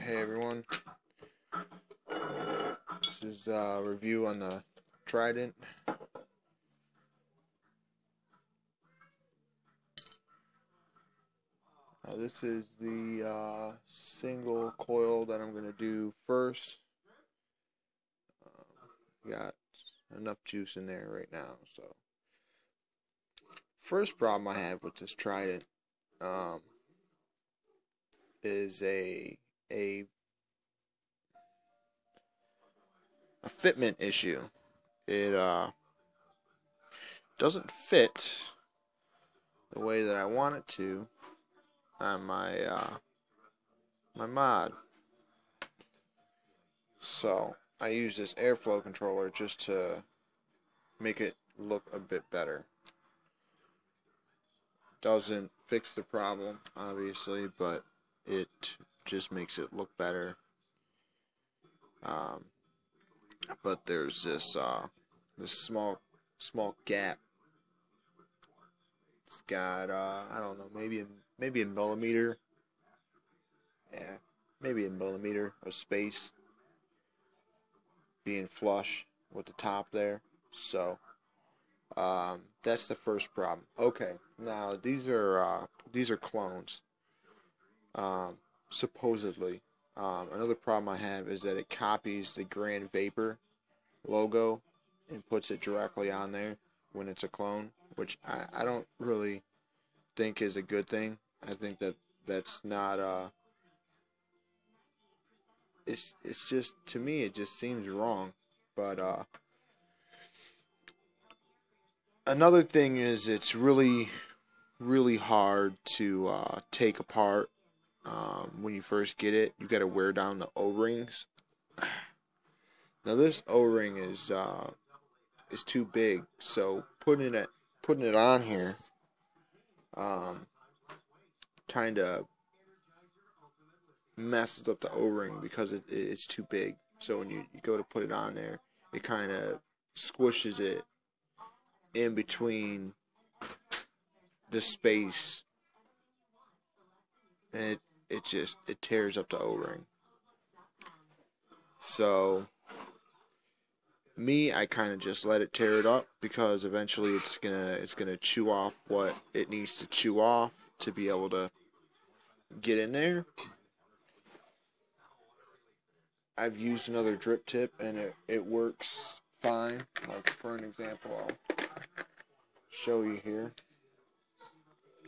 Hey everyone, this is a review on the Trident. This is the single coil that I'm going to do first. Got enough juice in there right now. So, first problem I have with this Trident is a fitment issue. It doesn't fit the way that I want it to on my my mod. So I use this airflow controller just to make it look a bit better. Doesn't fix the problem, obviously, but it just makes it look better. But there's this small gap. It's got I don't know, maybe a millimeter. Yeah, maybe a millimeter of space being flush with the top there. So that's the first problem. Okay, now these are clones. Supposedly. Another problem I have is that it copies the Grand Vapor logo and puts it directly on there when it's a clone, which I don't really think is a good thing. I think that's not it's just, to me, it just seems wrong. But another thing is it's really hard to take apart. When you first get it, you got to wear down the O-rings. Now this O-ring is too big, so putting it on here kind of messes up the O-ring because it's too big. So when you go to put it on there, it kind of squishes it in between the space, and it tears up the O-ring. So I kind of just let it tear it up, because eventually it's gonna chew off what it needs to chew off to be able to get in there. I've used another drip tip and it works fine. Like, for an example, I'll show you here.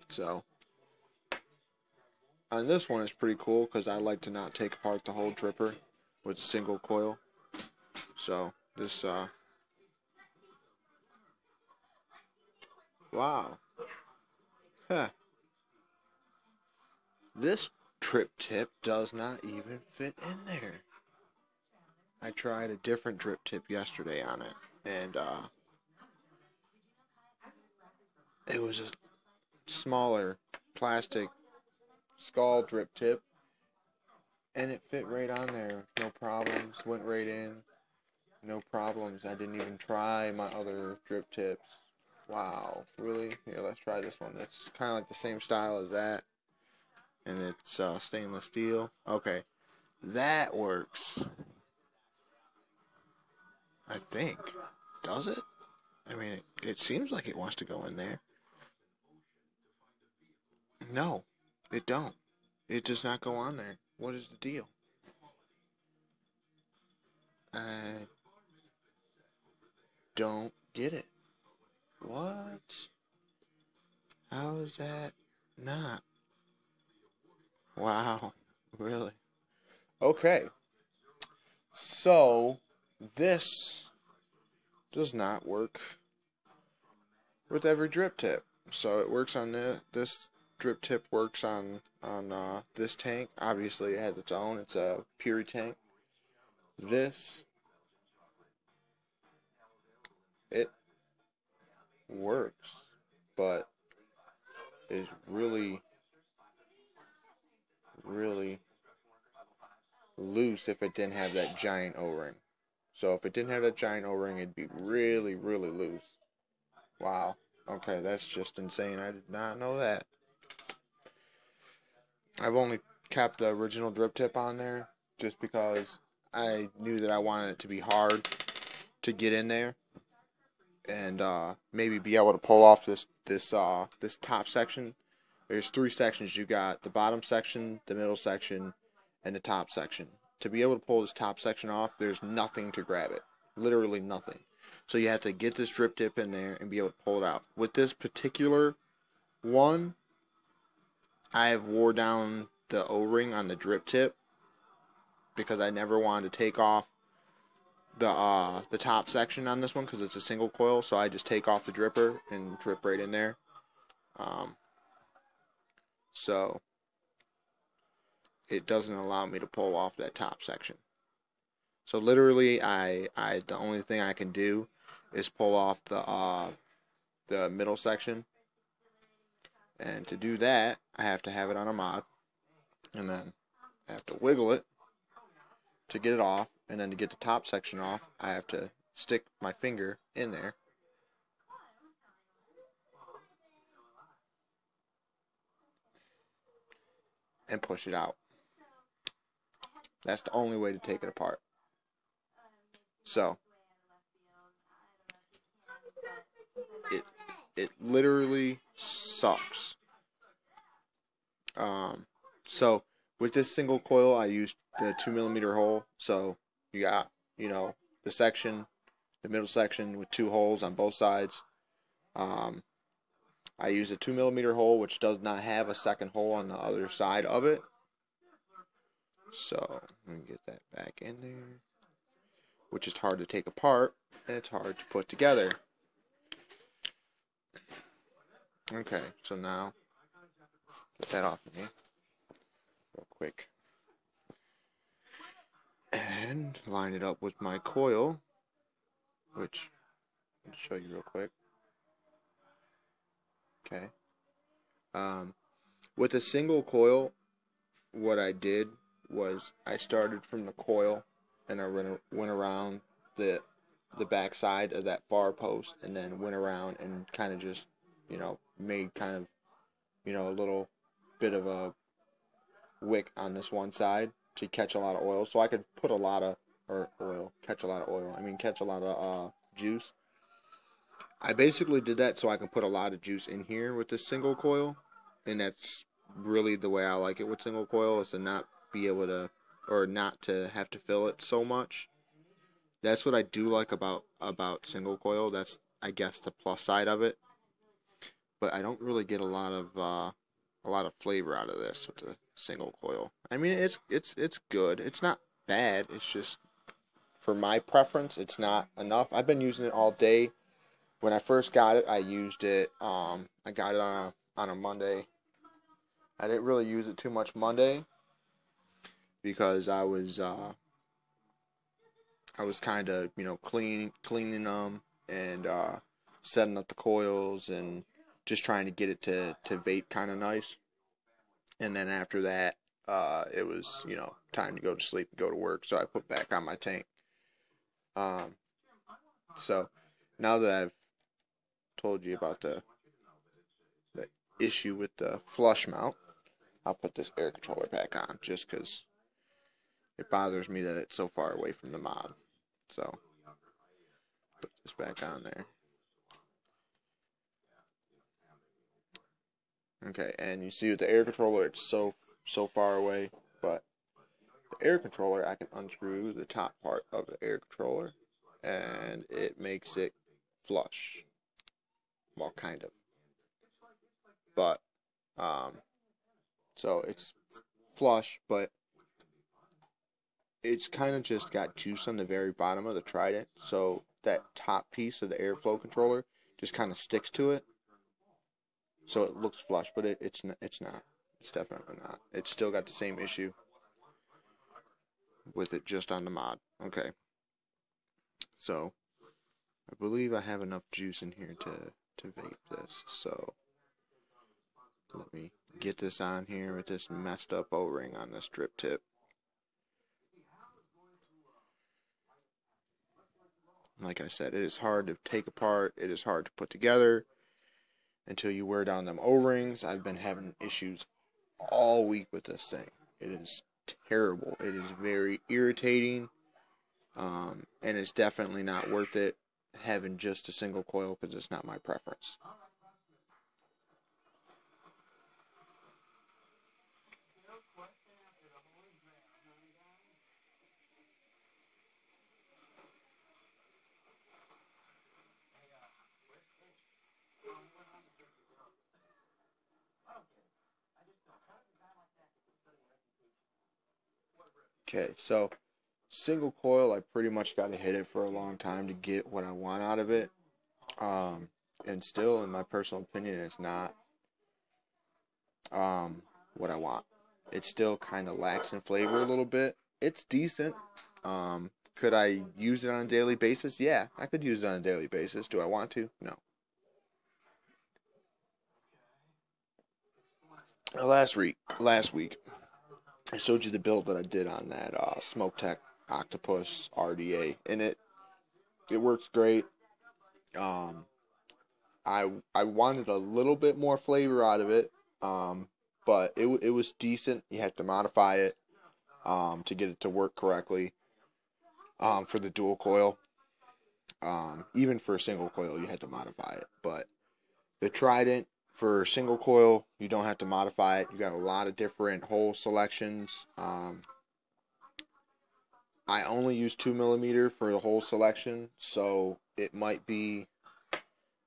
So on this one, it's pretty cool because I like to not take apart the whole dripper with a single coil. So this wow. Huh. This drip tip does not even fit in there. I tried a different drip tip yesterday on it, and it was a smaller plastic skull drip tip, and it fit right on there. No problems. Went right in. No problems. I didn't even try my other drip tips. Wow, really? Here, let's try this one. It's kind of like the same style as that, and it's stainless steel. Okay, that works. I think. Does it? I mean, it seems like it wants to go in there. No, it don't. It does not go on there. What is the deal? I don't get it. What? How is that not? Wow, really? Okay. So this does not work with every drip tip. So it works on this drip tip works on this tank. Obviously it has its own. It's a Puri tank. This, it works, but is really loose if it didn't have that giant O-ring. So if it didn't have that giant O-ring, it'd be really loose. Wow. Okay, that's just insane. I did not know that. I've only kept the original drip tip on there just because I knew that I wanted it to be hard to get in there and maybe be able to pull off this top section. There's 3 sections. You got the bottom section, the middle section, and the top section. To be able to pull this top section off, there's nothing to grab it. Literally nothing. So you have to get this drip tip in there and be able to pull it out. With this particular one, I have wore down the O-ring on the drip tip because I never wanted to take off the top section on this one because it's a single coil. So I just take off the dripper and drip right in there. So it doesn't allow me to pull off that top section. So literally, the only thing I can do is pull off the middle section, and to do that, I have to have it on a mod, and then I have to wiggle it to get it off, and then to get the top section off, I have to stick my finger in there. And push it out. That's the only way to take it apart. So it literally sucks. So with this single coil, I used the 2mm hole. So you got, the section, the middle section with 2 holes on both sides. I use a 2mm hole, which does not have a second hole on the other side of it. So, let me get that back in there. Which is hard to take apart, and it's hard to put together. Okay, so now, get that off of me real quick. And line it up with my coil, which, I'll show you real quick. Okay. With a single coil, what I did was I started from the coil and I went around the back side of that bar post and then went around and kind of just, made kind of, a little bit of a wick on this one side to catch a lot of oil. So I could put catch a lot of juice. I basically did that so I can put a lot of juice in here with this single coil, and that's really the way I like it with single coil, is to not be able to, or not to have to fill it so much. That's what I do like about single coil. That's, I guess, the plus side of it. But I don't really get a lot of flavor out of this with the single coil. I mean, it's good. It's not bad. It's just, for my preference, it's not enough. I've been using it all day. When I first got it, I used it, I got it on a Monday. I didn't really use it too much Monday because I was kind of, cleaning them and setting up the coils and just trying to get it to vape kind of nice. And then after that, it was, time to go to sleep and go to work, so I put back on my tank. So now that I've told you about the issue with the flush mount, I'll put this air controller back on just because it bothers me that it's so far away from the mod. So put this back on there. Okay, and you see with the air controller, it's so far away, but the air controller, I can unscrew the top part of the air controller and it makes it flush. Well, kind of. But, so it's flush, but it's kind of just got juice on the very bottom of the Trident, so that top piece of the airflow controller just kind of sticks to it. So it looks flush, but it's not. It's definitely not. It's still got the same issue with it just on the mod. Okay. So, I believe I have enough juice in here to vape this, so let me get this on here with this messed up O-ring on this drip tip. Like I said, it is hard to take apart, it is hard to put together until you wear down them O-rings. I've been having issues all week with this thing. It is terrible. It is very irritating, and it's definitely not worth it having just a single coil because it's not my preference. Okay, so single coil, I pretty much got to hit it for a long time to get what I want out of it. And still, in my personal opinion, it's not what I want. It still kind of lacks in flavor a little bit. It's decent. Could I use it on a daily basis? Yeah, I could use it on a daily basis. Do I want to? No. Last week, I showed you the build that I did on that SmokeTech Octopus RDA, and it works great. I wanted a little bit more flavor out of it, but it was decent. You have to modify it to get it to work correctly. For the dual coil, even for a single coil, you had to modify it. But the Trident, for single coil, you don't have to modify it. You got a lot of different hole selections. I only use 2mm for the hole selection, so it might be.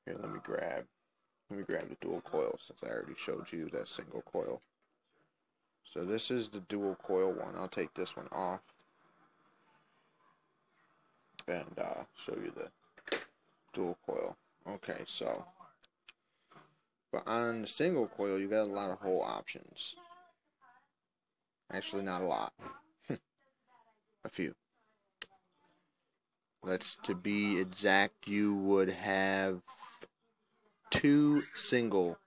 Here, let me grab the dual coil since I already showed you that single coil. So this is the dual coil one. I'll take this one off and show you the dual coil. Okay, so. But on the single coil, you got a lot of hole options. Actually, not a lot. A few. To be exact, you would have 2 single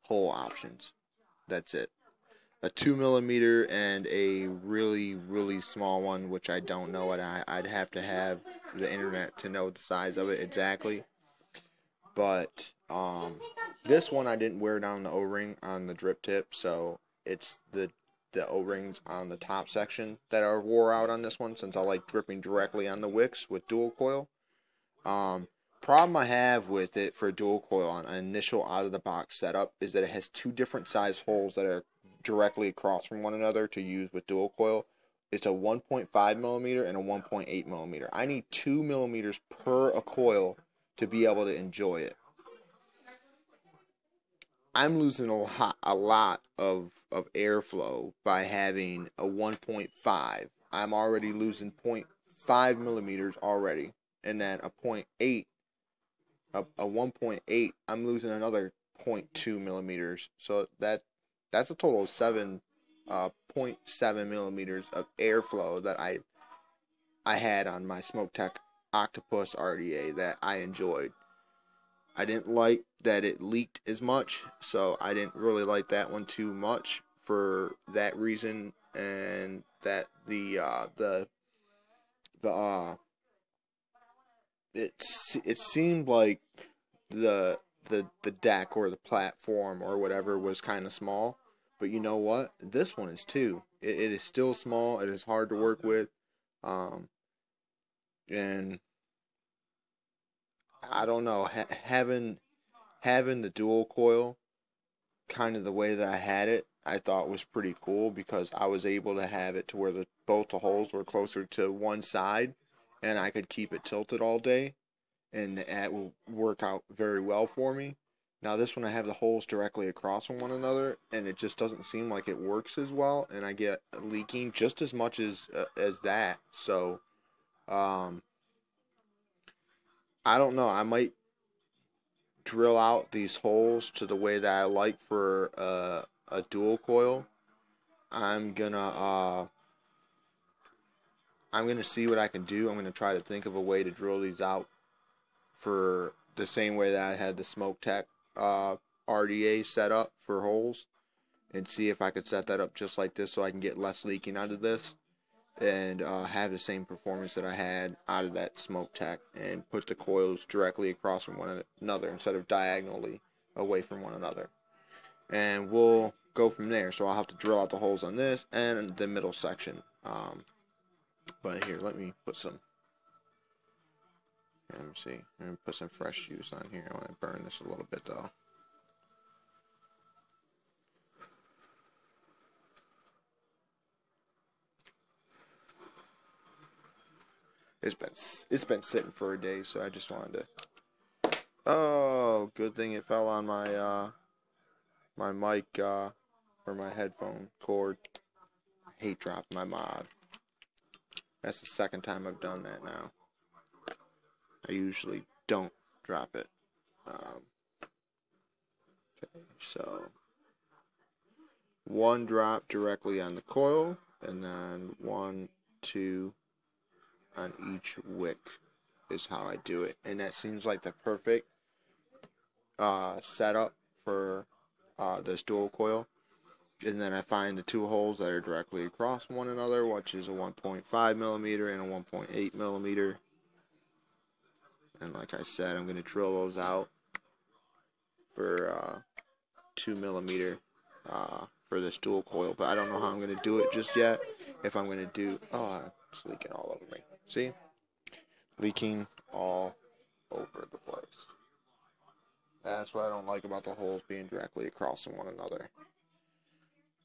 hole options. That's it. A 2mm and a really, really small one, which I don't know what I'd have to have the internet to know the size of it exactly. But this one I didn't wear down the O-ring on the drip tip, so it's the O-rings on the top section that are wore out on this one, since I like dripping directly on the wicks with dual coil. Problem I have with it for dual coil on an initial out of the box setup is that it has 2 different size holes that are directly across from one another to use with dual coil. It's a 1.5mm and a 1.8mm. I need 2mm per a coil to be able to enjoy it. I'm losing a lot of airflow by having a 1.5. I'm already losing 0.5mm already, and then a 0.8, a 1.8, I'm losing another 0.2mm. So that's a total of 0.7mm of airflow that I had on my SmokeTech Octopus RDA that I enjoyed. I didn't like that it leaked as much, so I didn't really like that one too much for that reason, and that it seemed like the deck or the platform or whatever was kind of small, but you know what? This one is too. It is still small. It is hard to work with, and I don't know, having the dual coil kind of the way that I had it, I thought was pretty cool, because I was able to have it to where both the holes were closer to one side, and I could keep it tilted all day, and that will work out very well for me. Now this one, I have the holes directly across from one another, and it just doesn't seem like it works as well, and I get leaking just as much as that. So I don't know. I might drill out these holes to the way that I like for a dual coil. I'm gonna see what I can do. I'm gonna try to think of a way to drill these out for the same way that I had the SmokeTech RDA set up for holes, and see if I could set that up just like this so I can get less leaking out of this, and have the same performance that I had out of that SmokeTech, and put the coils directly across from one another instead of diagonally away from one another. And we'll go from there. So I'll have to drill out the holes on this and the middle section. But here, let me put some. Let me see. I'm gonna put some fresh juice on here. I want to burn this a little bit though. It's been sitting for a day, so I just wanted to. Oh, good thing it fell on my my mic or my headphone cord. I hate dropping my mod. That's the second time I've done that now. I usually don't drop it. Okay, so one drop directly on the coil, and then 1, 2 on each wick is how I do it, and that seems like the perfect setup for this dual coil. And then I find the two holes that are directly across one another, which is a 1.5 millimeter and a 1.8 millimeter. And like I said, I'm going to drill those out for 2 millimeter for this dual coil. But I don't know how I'm going to do it just yet. If I'm going to do... Oh, it's leaking all over me. See? Leaking all over the place. That's what I don't like about the holes being directly across from one another.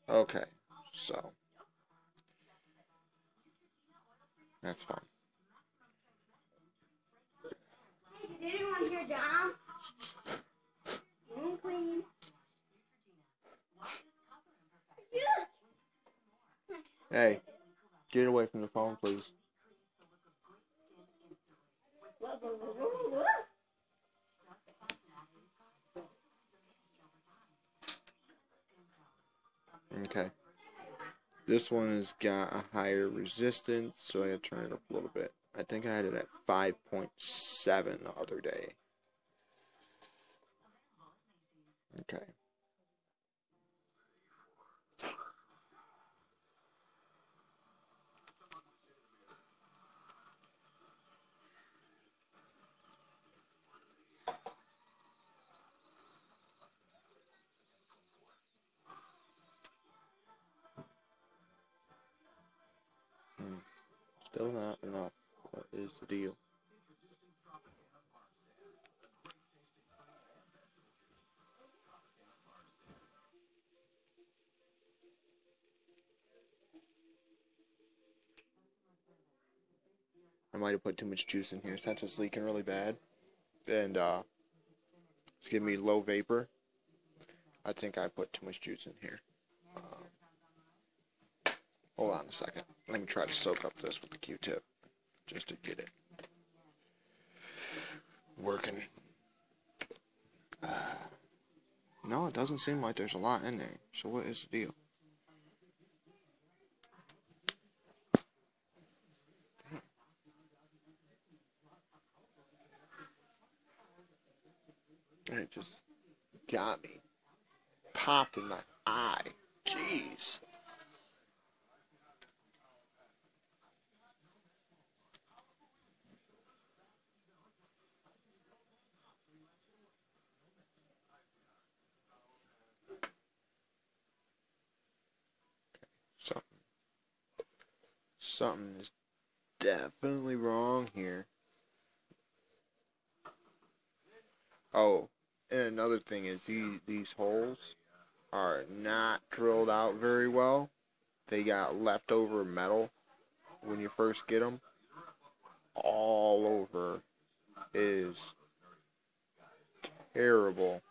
Okay, so that's fine. Did anyone hear John? Room clean. Hey, get away from the phone, please. Okay. This one has got a higher resistance, so I gotta turn it up a little bit. I think I had it at 5.7 the other day. Okay. Still not enough. What is the deal? I might have put too much juice in here since it's leaking really bad. And it's giving me low vapor. I think I put too much juice in here. Hold on a second. Let me try to soak up this with the Q-tip just to get it working. No, it doesn't seem like there's a lot in there. So what is the deal? It just got me. Popped in my eye. Jeez. Something is definitely wrong here. Oh, and another thing is these holes are not drilled out very well. They got leftover metal when you first get them. All over. It is terrible.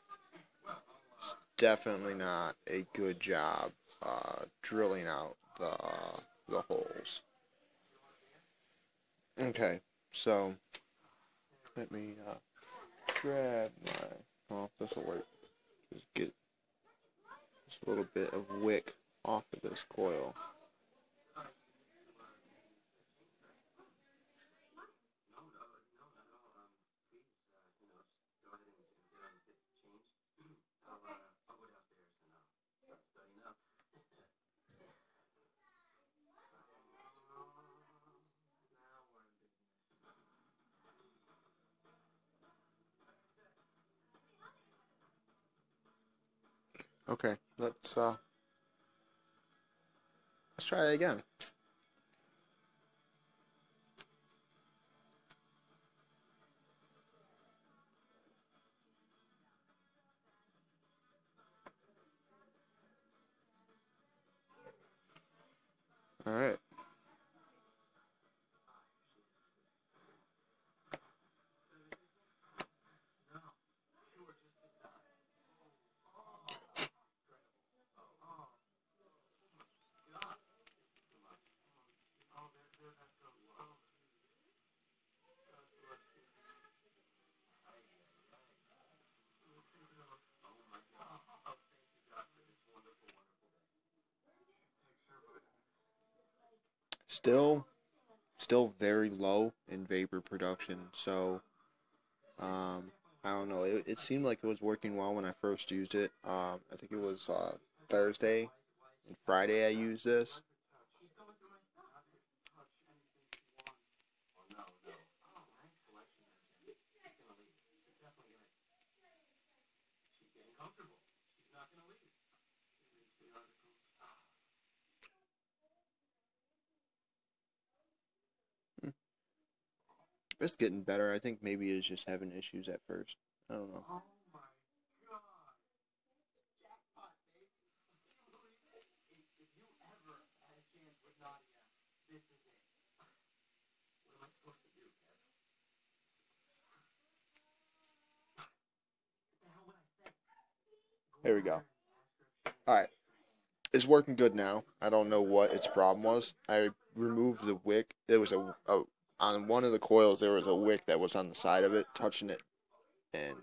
It's definitely not a good job drilling out the holes. Okay, so let me grab my, well, this will work. Just get just a little bit of wick off of this coil. Okay, let's Let's try it again. All right. Still very low in vapor production. So, I don't know. It seemed like it was working well when I first used it. I think it was Thursday and Friday I used this. It's getting better. I think maybe it's just having issues at first. I don't know. There we go. Alright. It's working good now. I don't know what its problem was. I removed the wick. There was on one of the coils, there was a wick that was on the side of it, touching it. And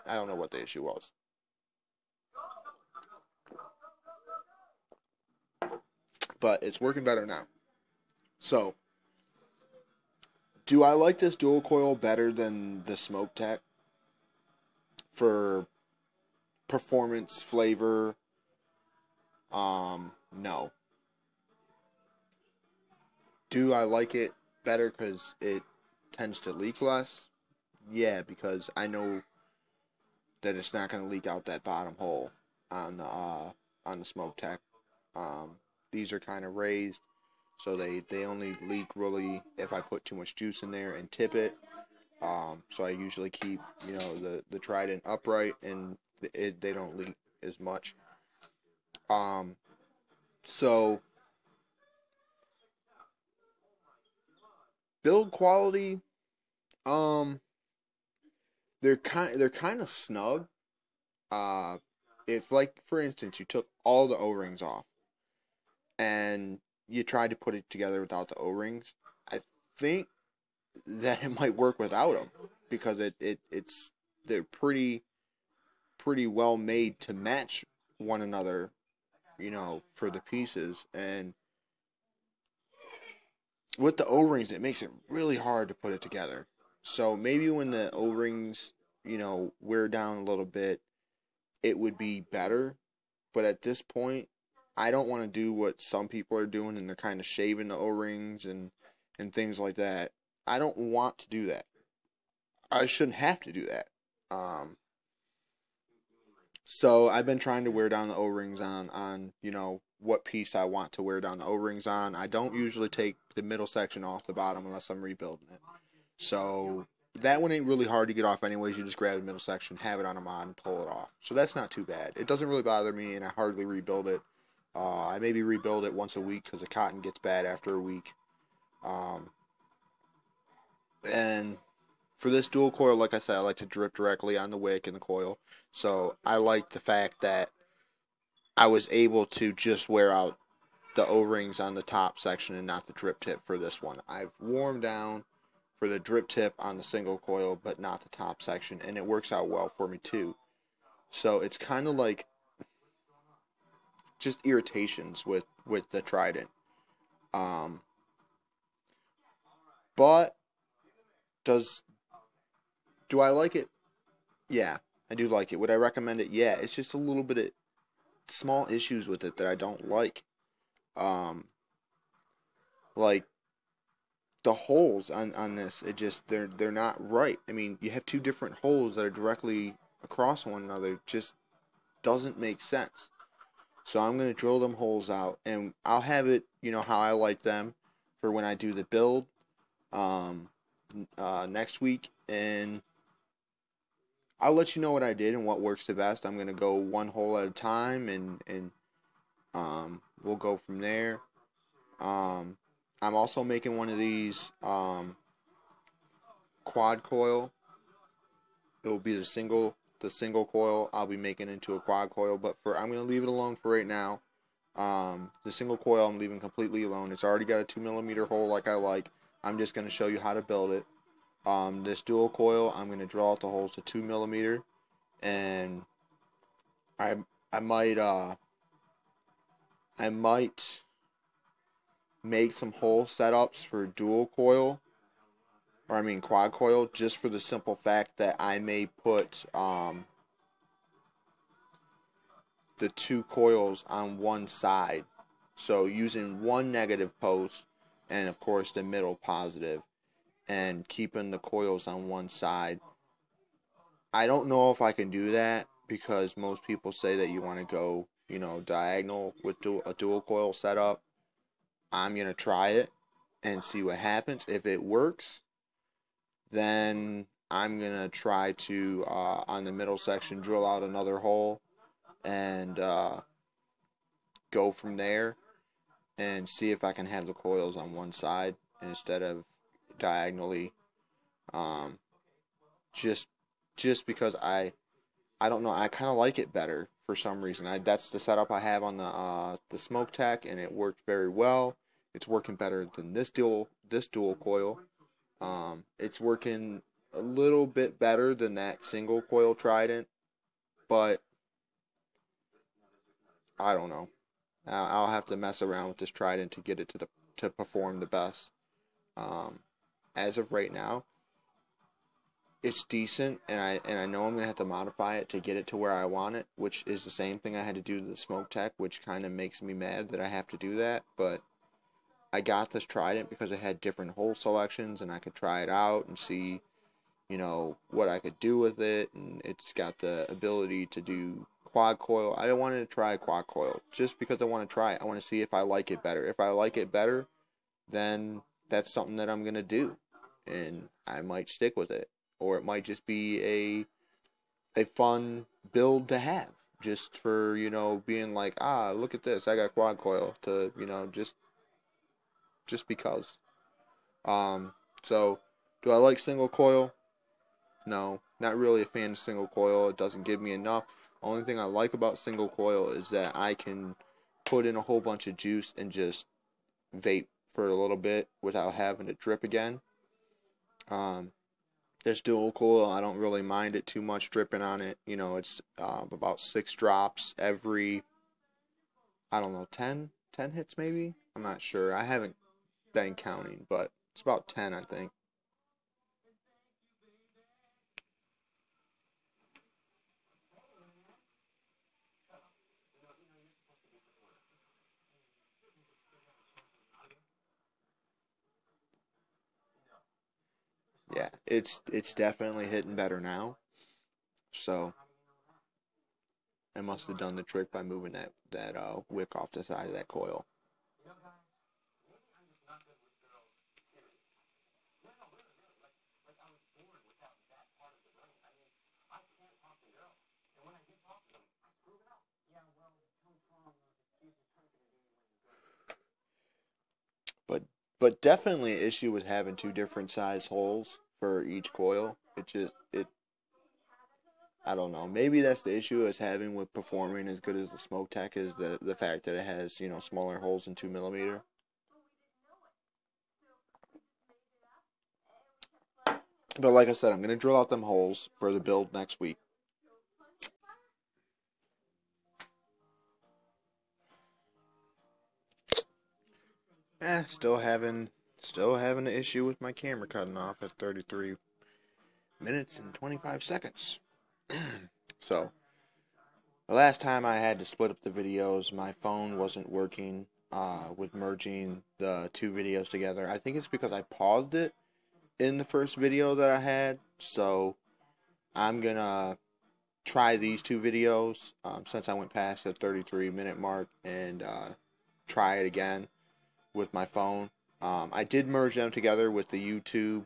I don't know what the issue was. But it's working better now. So, do I like this dual coil better than the Smoke Tech? For performance, flavor, no. Do I like it better because it tends to leak less? Yeah, because I know that it's not going to leak out that bottom hole on the Smoke Tech. These are kind of raised, so they only leak really if I put too much juice in there and tip it. So I usually keep the Trident upright, and they don't leak as much. So build quality, they're kind of snug. If, like, for instance, you took all the O-rings off and you tried to put it together without the O-rings, I think that it might work without them, because they're pretty well made to match one another, for the pieces. And with the O-rings, it makes it really hard to put it together. So maybe when the O-rings, wear down a little bit, it would be better. But at this point, I don't want to do what some people are doing, and they're kind of shaving the O-rings and things like that. I don't want to do that. I shouldn't have to do that. So I've been trying to wear down the O-rings on what piece I want to wear down the O-rings on. I don't usually take the middle section off the bottom unless I'm rebuilding it. So that one ain't really hard to get off anyways. You just grab the middle section, have it on a mod, and pull it off. So that's not too bad. It doesn't really bother me, and I hardly rebuild it. I maybe rebuild it once a week because the cotton gets bad after a week. And for this dual coil, like I said, I like to drip directly on the wick and the coil. So I like the fact that I was able to just wear out the O-rings on the top section and not the drip tip for this one. I've warmed down for the drip tip on the single coil, but not the top section, and it works out well for me too. So it's kind of like just irritations with the Trident. But do I like it? Yeah, I do like it. Would I recommend it? Yeah, it's just a little bit of small issues with it that I don't like. Like the holes on this, they're not right. I mean, you have two different holes that are directly across one another. It just doesn't make sense. So I'm going to drill them holes out, and I'll have it, how I like them for when I do the build next week, and I'll let you know what I did and what works the best. I'm going to go one hole at a time, and we'll go from there. I'm also making one of these quad coil. It will be the single coil. I'll be making into a quad coil, but I'm going to leave it alone for right now. The single coil I'm leaving completely alone. It's already got a 2mm hole like I like. I'm just going to show you how to build it. This dual coil, I'm going to drill out the holes to 2mm, and I might make some hole setups for dual coil, quad coil, just for the simple fact that I may put the two coils on one side, so using one negative post and of course the middle positive, and keeping the coils on one side. I don't know if I can do that, because most people say that you want to go, diagonal with a dual coil setup. I'm going to try it and see what happens. If it works, then I'm going to try to, on the middle section, drill out another hole and go from there and see if I can have the coils on one side instead of diagonally. Just because I don't know, I kind of like it better for some reason. That's the setup I have on the Smoke Tech, and it worked very well. It's working better than this dual coil. It's working a little bit better than that single coil Trident, but I don't know. I'll have to mess around with this Trident to get it to perform the best. As of right now, it's decent, and I know I'm gonna have to modify it to get it to where I want it, which is the same thing I had to do to the Smoke Tech, which kind of makes me mad that I have to do that. But I got this Trident because it had different hole selections, and I could try it out and see, what I could do with it. And it's got the ability to do quad coil. I wanted to try quad coil just because I want to try it. I want to see if I like it better. If I like it better, then that's something that I'm gonna do, and I might stick with it, or it might just be a fun build to have, just for being like, look at this, I got quad coil, to just because. So do I like single coil? No, not really a fan of single coil. It doesn't give me enough. Only thing I like about single coil is that I can put in a whole bunch of juice and just vape for a little bit without having to drip again. This dual coil, I don't really mind it too much dripping on it. It's about 6 drops every, I don't know, 10 hits maybe? I'm not sure. I haven't been counting, but it's about 10, I think. Yeah, it's definitely hitting better now. So I must have done the trick by moving that wick off the side of that coil. But definitely an issue with having 2 different size holes for each coil. I don't know. Maybe that's the issue is having with performing as good as the Smoke Tech, is the fact that it has, smaller holes than 2mm. But like I said, I'm going to drill out them holes for the build next week. Still having an issue with my camera cutting off at 33 minutes and 25 seconds. So, the last time I had to split up the videos, my phone wasn't working with merging the 2 videos together. I think it's because I paused it in the first video that I had. So, I'm gonna try these two videos since I went past the 33-minute mark and try it again with my phone. I did merge them together with the YouTube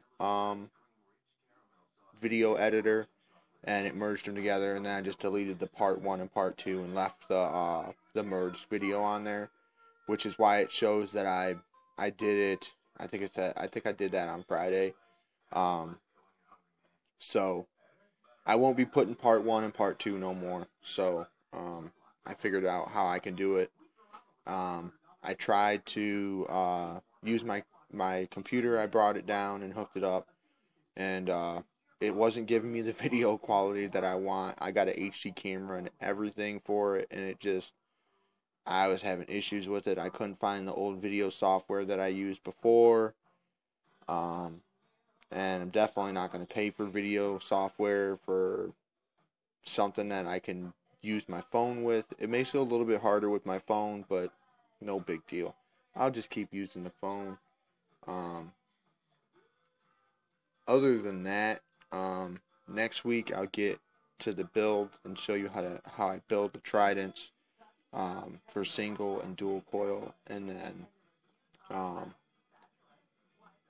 video editor, and it merged them together, and then I just deleted the part 1 and part 2 and left the merged video on there, which is why it shows that I did it. I think I did that on Friday. So I won't be putting part 1 and part 2 no more. So I figured out how I can do it. I tried to use my computer. I brought it down and hooked it up, and it wasn't giving me the video quality that I want. I got an HD camera and everything for it, and I was having issues with it. I couldn't find the old video software that I used before. And I'm definitely not going to pay for video software for something that I can use my phone with. It makes it a little bit harder with my phone, but no big deal. I'll just keep using the phone. Other than that, next week I'll get to the build and show you how I build the Tridents for single and dual coil, and then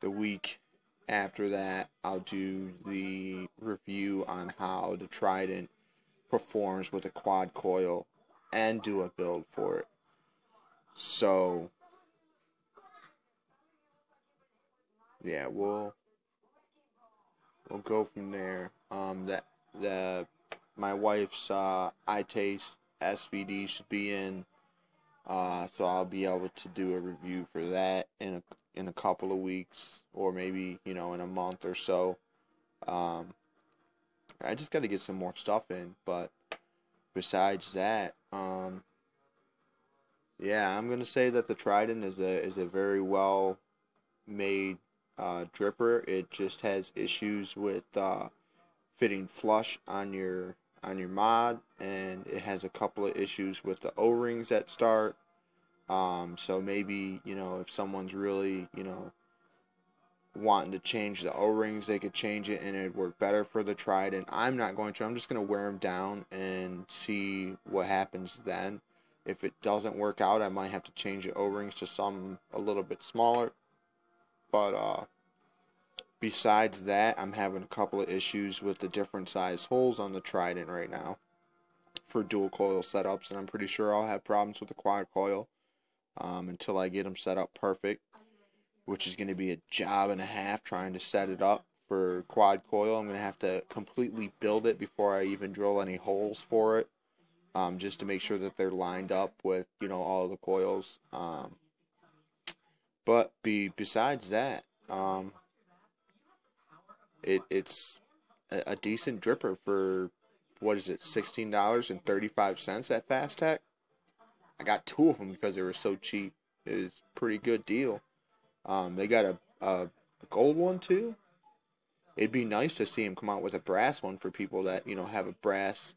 the week after that I'll do the review on how the Trident performs with a quad coil and do a build for it. So yeah, we'll go from there. My wife's iTaste SVD should be in, so I'll be able to do a review for that in a couple of weeks, or maybe in a month or so. I just got to get some more stuff in, but besides that, yeah, I'm gonna say that the Trident is a very well made dripper. It just has issues with fitting flush on your mod, and it has a couple of issues with the O-rings that start. So maybe if someone's really wanting to change the O-rings, they could change it and it'd work better for the Trident. I'm not going to. I'm just going to wear them down and see what happens then. If it doesn't work out, I might have to change the O-rings to some a little bit smaller. But besides that, I'm having a couple of issues with the different size holes on the Trident right now for dual coil setups, and I'm pretty sure I'll have problems with the quad coil until I get them set up perfect, which is going to be a job and a half trying to set it up for quad coil. I'm going to have to completely build it before I even drill any holes for it, just to make sure that they're lined up with all the coils. But besides that, it's a decent dripper for, what is it, $16.35 at Fast Tech. I got 2 of them because they were so cheap. It's a pretty good deal. They got a gold one too. It'd be nice to see them come out with a brass one for people that have a brass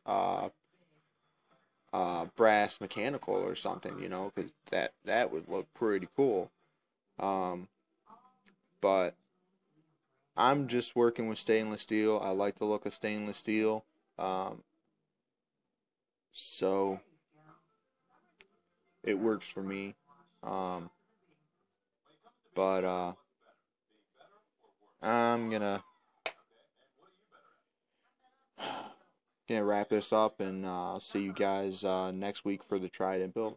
brass mechanical or something, because that would look pretty cool. But I'm just working with stainless steel. I like the look of stainless steel. So it works for me. But I'm gonna wrap this up, and see you guys next week for the Trident build.